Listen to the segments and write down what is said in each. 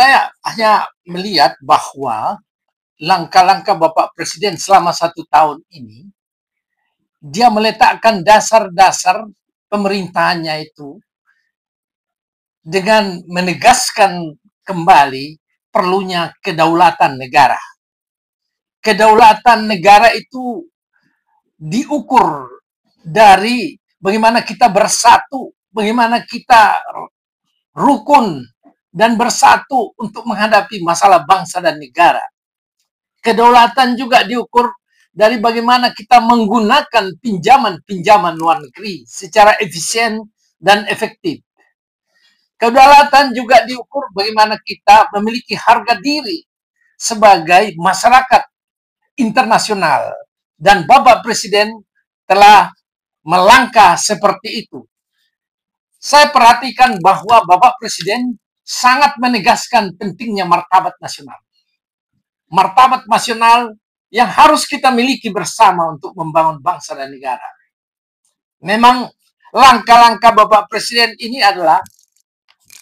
Saya hanya melihat bahwa langkah-langkah Bapak Presiden selama 1 tahun ini, dia meletakkan dasar-dasar pemerintahannya itu dengan menegaskan kembali perlunya kedaulatan negara. Kedaulatan negara itu diukur dari bagaimana kita bersatu, bagaimana kita rukun dan bersatu untuk menghadapi masalah bangsa dan negara. Kedaulatan juga diukur dari bagaimana kita menggunakan pinjaman-pinjaman luar negeri secara efisien dan efektif. Kedaulatan juga diukur bagaimana kita memiliki harga diri sebagai masyarakat internasional. Dan Bapak Presiden telah melangkah seperti itu. Saya perhatikan bahwa Bapak Presiden sangat menegaskan pentingnya martabat nasional. Martabat nasional yang harus kita miliki bersama untuk membangun bangsa dan negara. Memang langkah-langkah Bapak Presiden ini adalah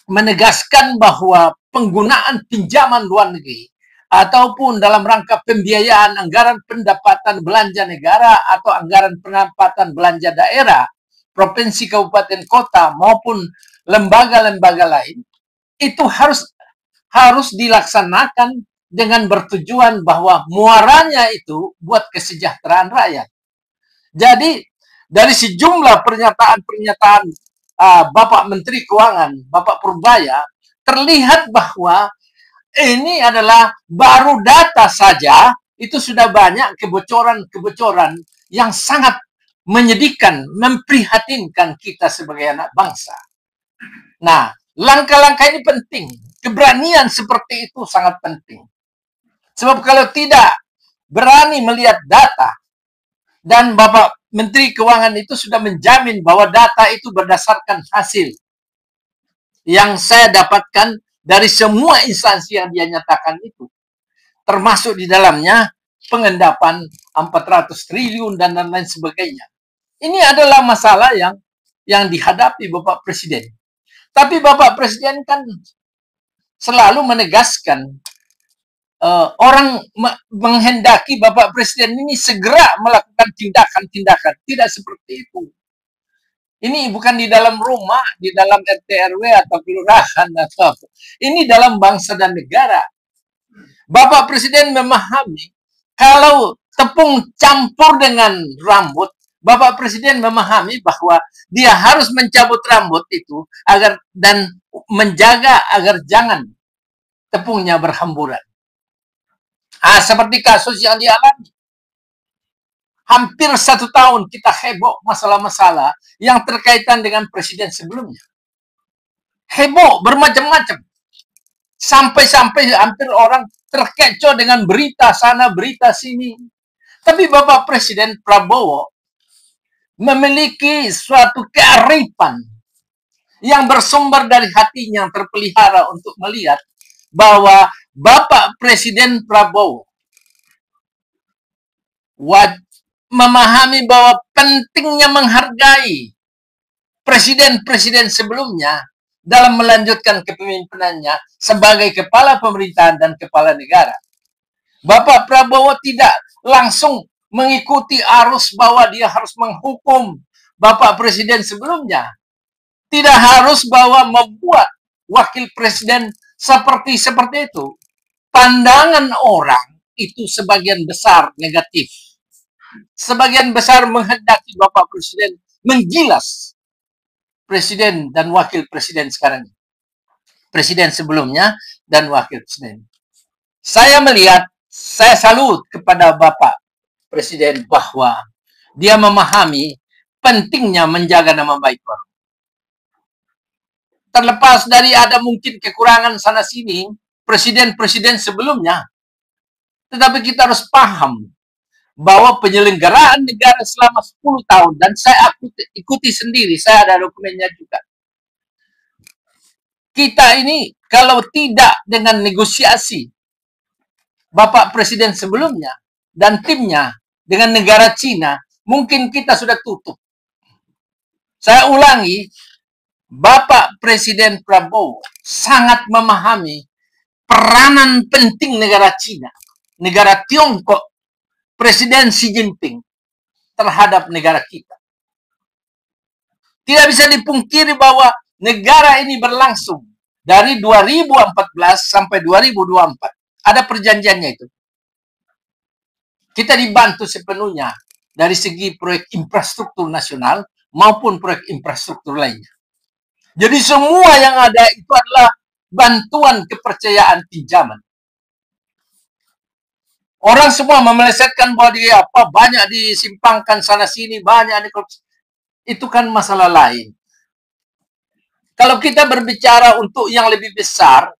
menegaskan bahwa penggunaan pinjaman luar negeri ataupun dalam rangka pembiayaan anggaran pendapatan belanja negara atau anggaran pendapatan belanja daerah, provinsi, kabupaten, kota maupun lembaga-lembaga lain itu harus dilaksanakan dengan bertujuan bahwa muaranya itu buat kesejahteraan rakyat. Jadi dari sejumlah pernyataan-pernyataan Bapak Menteri Keuangan, Bapak Purbaya, terlihat bahwa ini adalah baru data saja, itu sudah banyak kebocoran-kebocoran yang sangat menyedihkan, memprihatinkan kita sebagai anak bangsa. Nah, langkah-langkah ini penting. Keberanian seperti itu sangat penting. Sebab kalau tidak berani melihat data, dan Bapak Menteri Keuangan itu sudah menjamin bahwa data itu berdasarkan hasil yang saya dapatkan dari semua instansi yang dia nyatakan itu, termasuk di dalamnya pengendapan 400 triliun dan lain sebagainya. Ini adalah masalah yang dihadapi Bapak Presiden. Tapi Bapak Presiden kan selalu menegaskan orang menghendaki Bapak Presiden ini segera melakukan tindakan-tindakan. Tidak seperti itu. Ini bukan di dalam rumah, di dalam RT RW atau kelurahan atau apa. Ini dalam bangsa dan negara. Bapak Presiden memahami kalau tepung campur dengan rambut, Bapak Presiden memahami bahwa dia harus mencabut rambut itu agar dan menjaga agar jangan tepungnya berhamburan. Seperti kasus yang dialami. Hampir 1 tahun kita heboh masalah-masalah yang terkaitan dengan presiden sebelumnya. Heboh bermacam-macam. Sampai-sampai hampir orang terkecoh dengan berita sana, berita sini. Tapi Bapak Presiden Prabowo memiliki suatu kearifan yang bersumber dari hatinya yang terpelihara untuk melihat bahwa Bapak Presiden Prabowo memahami bahwa pentingnya menghargai presiden-presiden sebelumnya dalam melanjutkan kepemimpinannya sebagai kepala pemerintahan dan kepala negara. Bapak Prabowo tidak langsung mengikuti arus bahwa dia harus menghukum Bapak Presiden sebelumnya. Tidak harus bahwa membuat wakil presiden seperti itu. Pandangan orang itu sebagian besar negatif. Sebagian besar menghendaki Bapak Presiden menggilas presiden dan wakil presiden sekarang. Presiden sebelumnya dan wakil presiden. Saya salut kepada Bapak Presiden bahwa dia memahami pentingnya menjaga nama baik orang. Terlepas dari ada mungkin kekurangan sana sini presiden-presiden sebelumnya, tetapi kita harus paham bahwa penyelenggaraan negara selama 10 tahun, dan saya ikuti sendiri, saya ada dokumennya juga. Kita ini kalau tidak dengan negosiasi Bapak Presiden sebelumnya dan timnya dengan negara Cina, mungkin kita sudah tutup. Saya ulangi, Bapak Presiden Prabowo sangat memahami peranan penting negara Cina, negara Tiongkok, Presiden Xi Jinping terhadap negara kita. Tidak bisa dipungkiri bahwa negara ini berlangsung dari 2014 sampai 2024. Ada perjanjiannya itu. Kita dibantu sepenuhnya dari segi proyek infrastruktur nasional maupun proyek infrastruktur lainnya. Jadi semua yang ada itu adalah bantuan kepercayaan pinjaman. Orang semua memelesetkan bahwa dia banyak disimpangkan sana sini, banyak dikorupsi. Itu kan masalah lain. Kalau kita berbicara untuk yang lebih besar,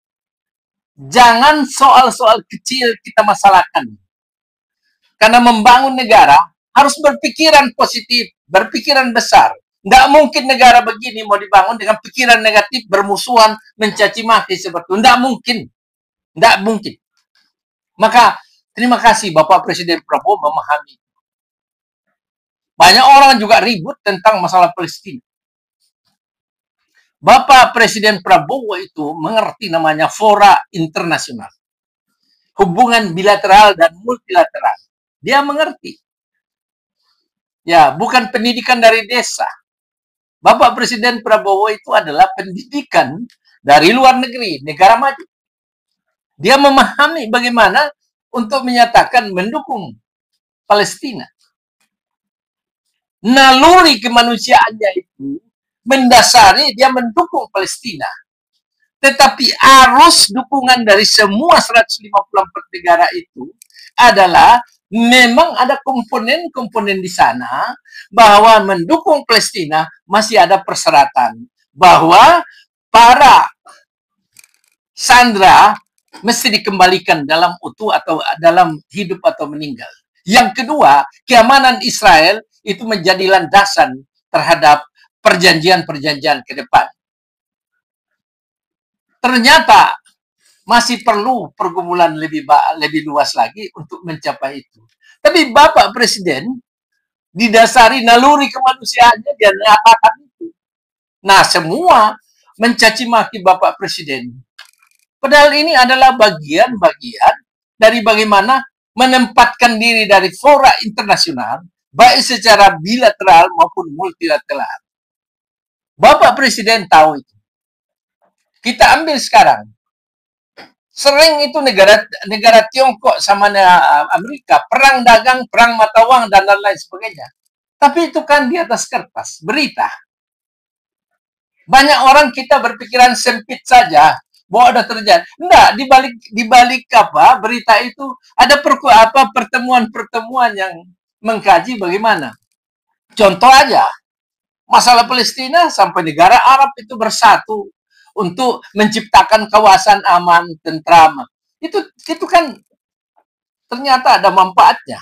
jangan soal-soal kecil kita masalahkan. Karena membangun negara harus berpikiran positif, berpikiran besar. Nggak mungkin negara begini mau dibangun dengan pikiran negatif, bermusuhan, mencaci maki seperti itu. Nggak mungkin. Nggak mungkin. Maka terima kasih Bapak Presiden Prabowo memahami. Banyak orang juga ribut tentang masalah Palestina. Bapak Presiden Prabowo itu mengerti namanya fora internasional. Hubungan bilateral dan multilateral. Dia mengerti. Ya, bukan pendidikan dari desa. Bapak Presiden Prabowo itu adalah pendidikan dari luar negeri, negara maju. Dia memahami bagaimana untuk menyatakan mendukung Palestina. Naluri kemanusiaannya itu mendasari dia mendukung Palestina. Tetapi arus dukungan dari semua 154 negara itu adalah memang ada komponen-komponen di sana bahwa mendukung Palestina masih ada persyaratan bahwa para sandera mesti dikembalikan dalam utuh atau dalam hidup atau meninggal. Yang kedua, keamanan Israel itu menjadi landasan terhadap perjanjian-perjanjian ke depan. Ternyata masih perlu pergumulan lebih luas lagi untuk mencapai itu. Tapi Bapak Presiden didasari naluri kemanusiaannya dia mengatakan itu. Nah, semua mencaci maki Bapak Presiden. Padahal ini adalah bagian-bagian dari bagaimana menempatkan diri dari fora internasional, baik secara bilateral maupun multilateral. Bapak Presiden tahu itu. Kita ambil sekarang. Sering itu negara Tiongkok sama Amerika, perang dagang, perang mata uang, dan lain-lain sebagainya. Tapi itu kan di atas kertas, berita. Banyak orang kita berpikiran sempit saja bahwa ada terjadi. Enggak, di balik berita itu ada pertemuan-pertemuan yang mengkaji bagaimana. Contoh aja, masalah Palestina sampai negara Arab itu bersatu untuk menciptakan kawasan aman, tentram. Itu kan ternyata ada manfaatnya.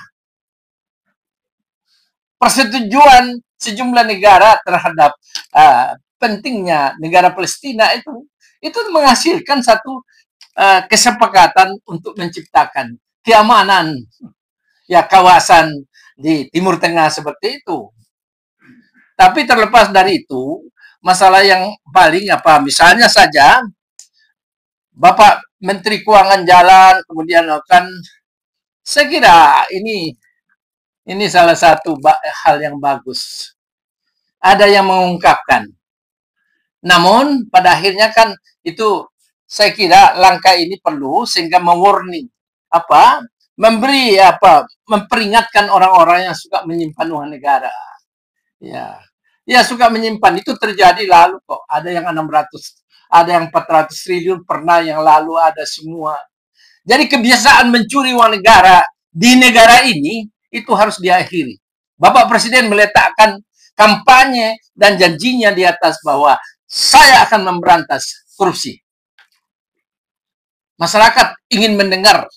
Persetujuan sejumlah negara terhadap pentingnya negara Palestina itu menghasilkan satu kesepakatan untuk menciptakan keamanan kawasan di Timur Tengah seperti itu. Tapi terlepas dari itu, masalah yang paling misalnya saja Bapak Menteri Keuangan jalan kemudian saya kira ini salah satu hal yang bagus. Ada yang mengungkapkan. Namun pada akhirnya kan itu saya kira langkah ini perlu sehingga mewarning memperingatkan orang-orang yang suka menyimpan uang negara. Ya suka menyimpan, itu terjadi lalu kok. Ada yang 600, ada yang 400 triliun pernah yang lalu ada semua. Jadi kebiasaan mencuri uang negara di negara ini itu harus diakhiri. Bapak Presiden meletakkan kampanye dan janjinya di atas bahwa saya akan memberantas korupsi. Masyarakat ingin mendengar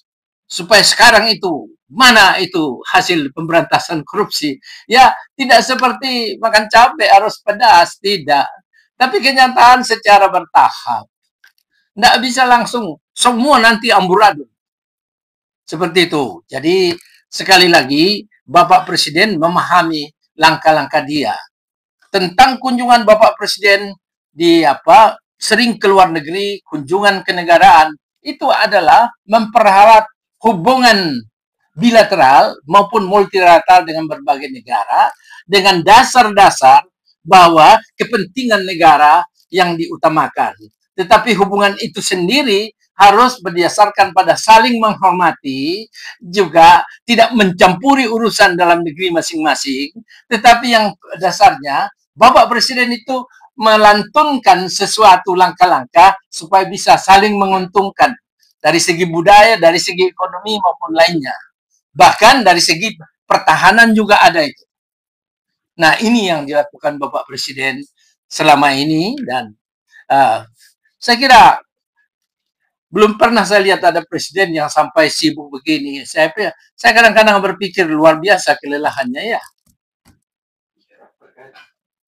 supaya sekarang itu mana itu hasil pemberantasan korupsi. Ya, tidak seperti makan cabai harus pedas, tidak. Tapi kenyataan secara bertahap. Tidak bisa langsung semua nanti amburadul. Seperti itu. Jadi sekali lagi Bapak Presiden memahami langkah-langkah dia. Tentang kunjungan Bapak Presiden di sering ke luar negeri, kunjungan kenegaraan, itu adalah memperharap hubungan bilateral maupun multilateral dengan berbagai negara dengan dasar-dasar bahwa kepentingan negara yang diutamakan. Tetapi hubungan itu sendiri harus berdasarkan pada saling menghormati, juga tidak mencampuri urusan dalam negeri masing-masing, tetapi yang dasarnya Bapak Presiden itu melantunkan sesuatu langkah-langkah supaya bisa saling menguntungkan dari segi budaya, dari segi ekonomi maupun lainnya. Bahkan dari segi pertahanan juga ada itu. Nah, ini yang dilakukan Bapak Presiden selama ini, dan saya kira belum pernah saya lihat ada presiden yang sampai sibuk begini. Saya kadang-kadang berpikir luar biasa kelelahannya ya.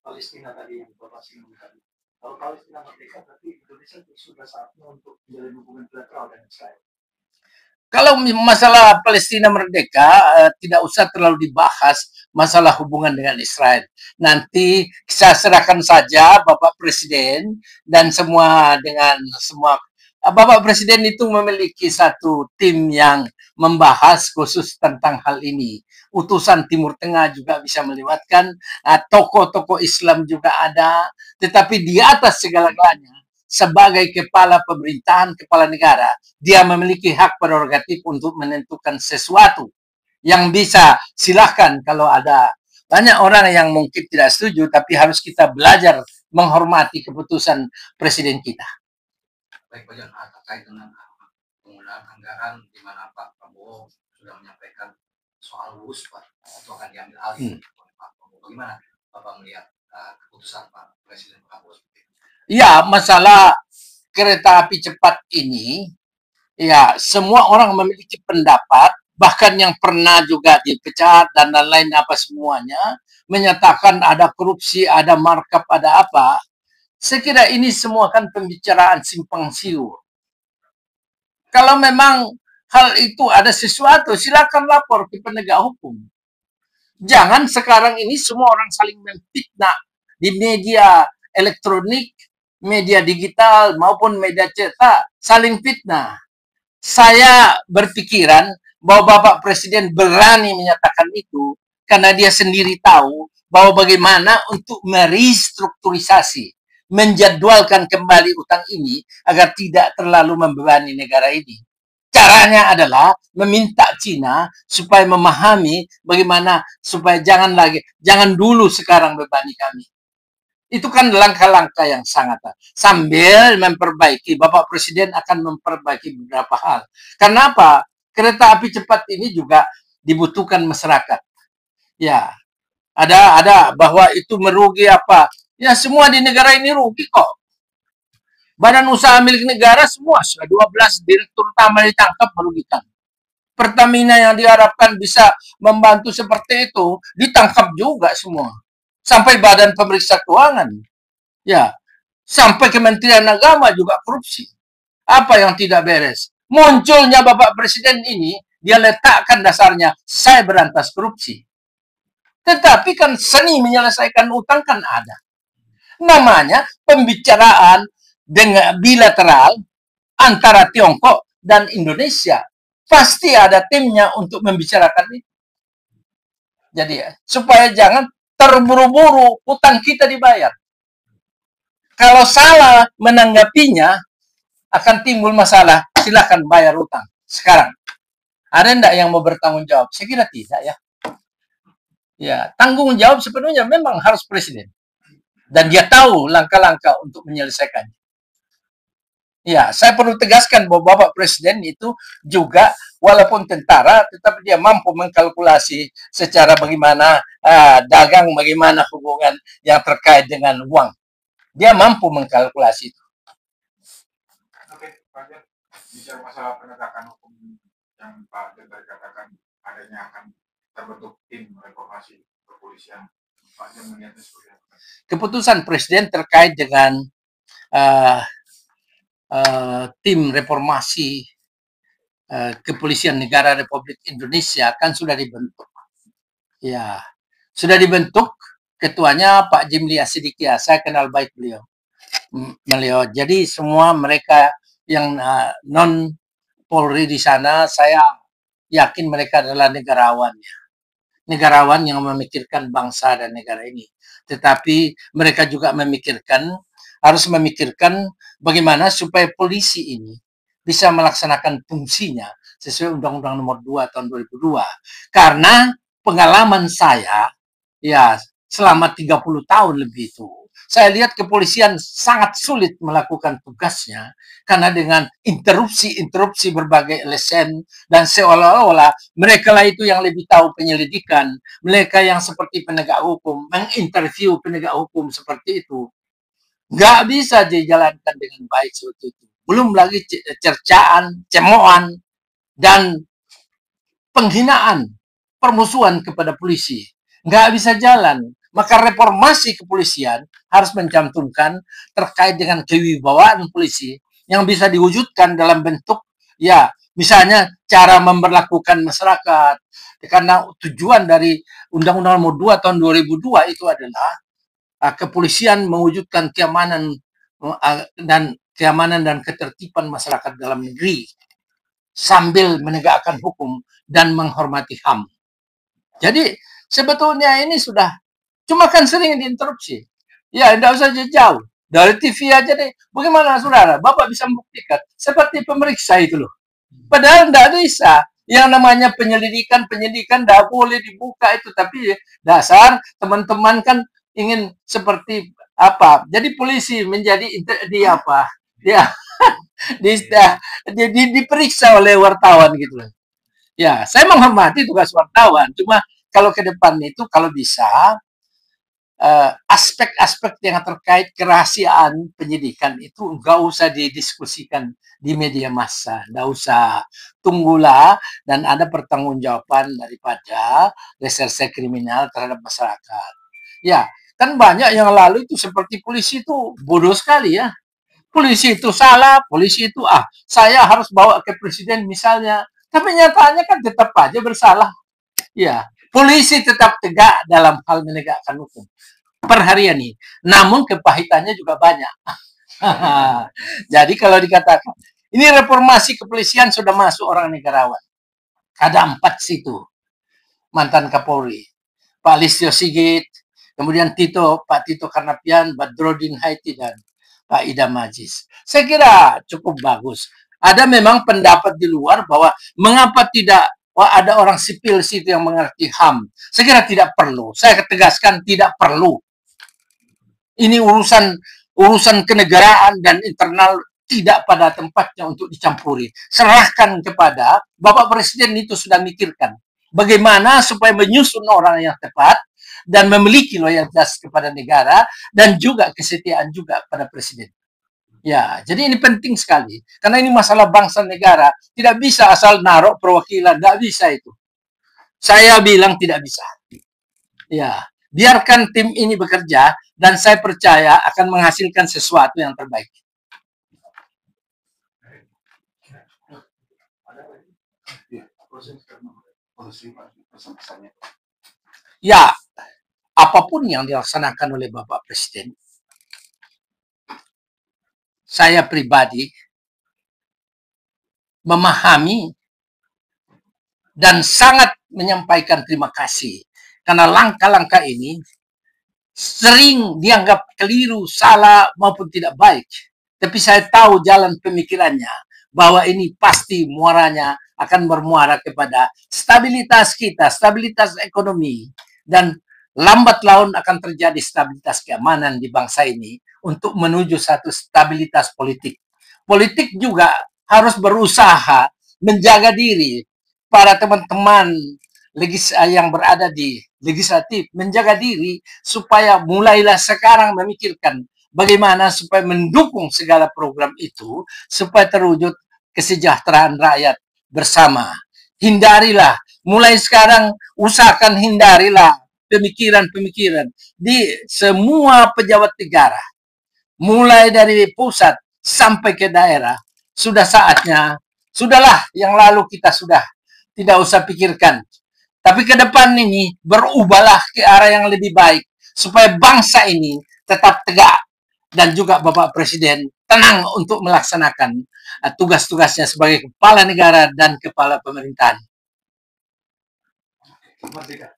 Palestina tadi yang Bapak singgung tadi. Kalau Palestina merdeka, berarti Indonesia sudah saatnya untuk menjalin hubungan bilateral dengan Israel. Kalau masalah Palestina merdeka, tidak usah terlalu dibahas masalah hubungan dengan Israel. Nanti saya serahkan saja Bapak Presiden dan semua dengan semua. Bapak Presiden itu memiliki satu tim yang membahas khusus tentang hal ini. Utusan Timur Tengah juga bisa melibatkan, tokoh-tokoh Islam juga ada, tetapi di atas segala-galanya, sebagai kepala pemerintahan, kepala negara, dia memiliki hak prerogatif untuk menentukan sesuatu yang bisa. Silahkan kalau ada banyak orang yang mungkin tidak setuju, tapi harus kita belajar menghormati keputusan presiden kita. Baik, Pak Jan, terkait dengan penggunaan anggaran di mana Pak Prabowo sudah menyampaikan soal lulus Pak, itu akan diambil alih oleh Pak Prabowo. Bagaimana Bapak melihat keputusan Pak Presiden Prabowo? Ya, masalah kereta api cepat ini, ya semua orang memiliki pendapat, bahkan yang pernah juga dipecat dan lain-lain apa semuanya, menyatakan ada korupsi, ada markup, ada apa. Saya kira ini semua kan pembicaraan simpang siur. Kalau memang hal itu ada sesuatu, silakan lapor ke penegak hukum. Jangan sekarang ini semua orang saling memfitnah di media elektronik, media digital maupun media cetak, saling fitnah. Saya berpikiran bahwa Bapak Presiden berani menyatakan itu karena dia sendiri tahu bahwa bagaimana untuk merestrukturisasi, menjadwalkan kembali utang ini agar tidak terlalu membebani negara ini. Caranya adalah meminta Cina supaya memahami bagaimana supaya jangan dulu sekarang bebani kami. Itu kan langkah-langkah yang sangat, sambil memperbaiki, Bapak Presiden akan memperbaiki beberapa hal. Kenapa? Kereta api cepat ini juga dibutuhkan masyarakat. Ya, ada bahwa itu merugi apa? Ya, semua di negara ini rugi kok. Badan usaha milik negara semua sudah 12 direktur utama ditangkap merugikan. Pertamina yang diharapkan bisa membantu seperti itu ditangkap juga semua. Sampai Badan Pemeriksa Keuangan, ya, sampai Kementerian Agama juga korupsi. Apa yang tidak beres? Munculnya Bapak Presiden ini, dia letakkan dasarnya, saya berantas korupsi. Tetapi kan seni menyelesaikan utang kan ada. Namanya pembicaraan dengan bilateral antara Tiongkok dan Indonesia. Pasti ada timnya untuk membicarakan itu. Jadi ya, supaya jangan terburu-buru utang kita dibayar. Kalau salah menanggapinya, akan timbul masalah. Silakan bayar utang sekarang. Ada enggak yang mau bertanggung jawab? Saya kira tidak ya. Ya, tanggung jawab sepenuhnya memang harus presiden. Dan dia tahu langkah-langkah untuk menyelesaikannya. Ya, saya perlu tegaskan bahwa Bapak Presiden itu juga walaupun tentara, tetapi dia mampu mengkalkulasi secara bagaimana dagang, bagaimana hubungan yang terkait dengan uang. Dia mampu mengkalkulasi itu. Oke, Pak Jan, bicara masalah penegakan hukum yang Pak Jan tadi katakan adanya akan terbentuk tim reformasi kepolisian, Pak Jan melihatnya seperti apa? Keputusan Presiden terkait dengan tim reformasi Kepolisian Negara Republik Indonesia kan sudah dibentuk. Ya, sudah dibentuk. Ketuanya Pak Jimli Asidikia, saya kenal baik beliau. Jadi semua mereka yang non Polri di sana, saya yakin mereka adalah negarawan ya. Negarawan yang memikirkan bangsa dan negara ini. Tetapi mereka juga harus memikirkan bagaimana supaya polisi ini bisa melaksanakan fungsinya sesuai Undang-Undang Nomor 2 tahun 2002. Karena pengalaman saya ya selama 30 tahun lebih itu, saya lihat kepolisian sangat sulit melakukan tugasnya karena dengan interupsi berbagai LSM dan seolah-olah mereka lah itu yang lebih tahu penyelidikan, mereka yang seperti penegak hukum, menginterview penegak hukum seperti itu. Nggak bisa dijalankan dengan baik seperti itu. Belum lagi cercaan, cemoan, dan penghinaan, permusuhan kepada polisi. Nggak bisa jalan. Maka reformasi kepolisian harus mencantumkan terkait dengan kewibawaan polisi yang bisa diwujudkan dalam bentuk ya misalnya cara memperlakukan masyarakat. Karena tujuan dari Undang-Undang Nomor 2 tahun 2002 itu adalah kepolisian mewujudkan keamanan dan ketertiban masyarakat dalam negeri sambil menegakkan hukum dan menghormati HAM. Jadi sebetulnya ini sudah cuma kan sering diinterupsi. Ya, tidak usah jauh. Dari TV aja deh. Bagaimana saudara? Bapak bisa membuktikan seperti pemeriksa itu loh. Padahal tidak bisa. Yang namanya penyidikan tidak boleh dibuka itu. Tapi dasar teman-teman kan ingin seperti apa? Jadi polisi menjadi di apa? Dia diperiksa oleh wartawan gitu loh. Ya, saya menghormati tugas wartawan. Cuma kalau ke depan itu kalau bisa aspek-aspek yang terkait kerahasiaan penyidikan itu nggak usah didiskusikan di media massa, nggak usah, tunggulah dan ada pertanggungjawaban daripada reserse kriminal terhadap masyarakat. Ya, kan banyak yang lalu itu seperti polisi itu bodoh sekali ya. Polisi itu salah, polisi itu saya harus bawa ke presiden misalnya, tapi nyatanya kan tetap aja bersalah. Ya, polisi tetap tegak dalam hal menegakkan hukum per hari ini. Namun kepahitannya juga banyak. Jadi kalau dikatakan ini reformasi kepolisian sudah masuk orang negarawan. Ada 4 situ mantan Kapolri, Pak Listio Sigit, kemudian Pak Tito Karnavian, Badrodin Haiti dan Pak Idam Aziz. Saya kira cukup bagus. Ada memang pendapat di luar bahwa mengapa tidak ada orang sipil situ yang mengerti HAM. Saya kira tidak perlu. Saya tegaskan tidak perlu. Ini urusan kenegaraan dan internal tidak pada tempatnya untuk dicampuri. Serahkan kepada Bapak Presiden itu sudah mikirkan bagaimana supaya menyusun orang yang tepat dan memiliki loyalitas kepada negara dan juga kesetiaan juga pada Presiden. Ya, jadi ini penting sekali karena ini masalah bangsa negara. Tidak bisa asal naruh perwakilan, tidak bisa itu. Saya bilang tidak bisa. Ya, biarkan tim ini bekerja dan saya percaya akan menghasilkan sesuatu yang terbaik. Ya, apapun yang dilaksanakan oleh Bapak Presiden, saya pribadi memahami dan sangat menyampaikan terima kasih karena langkah-langkah ini sering dianggap keliru, salah maupun tidak baik. Tapi saya tahu jalan pemikirannya bahwa ini pasti muaranya akan bermuara kepada stabilitas kita, stabilitas ekonomi, dan lambat laun akan terjadi stabilitas keamanan di bangsa ini untuk menuju satu stabilitas politik. Politik juga harus berusaha menjaga diri. Para teman-teman yang berada di legislatif menjaga diri supaya mulailah sekarang memikirkan bagaimana supaya mendukung segala program itu supaya terwujud kesejahteraan rakyat bersama. Hindarilah, mulai sekarang usahakan hindarilah pemikiran-pemikiran di semua pejabat negara, mulai dari pusat sampai ke daerah. Sudah saatnya, sudahlah yang lalu kita sudah tidak usah pikirkan. Tapi ke depan ini berubahlah ke arah yang lebih baik supaya bangsa ini tetap tegak dan juga Bapak Presiden tenang untuk melaksanakan tugas-tugasnya sebagai kepala negara dan kepala pemerintahan. Merdeka.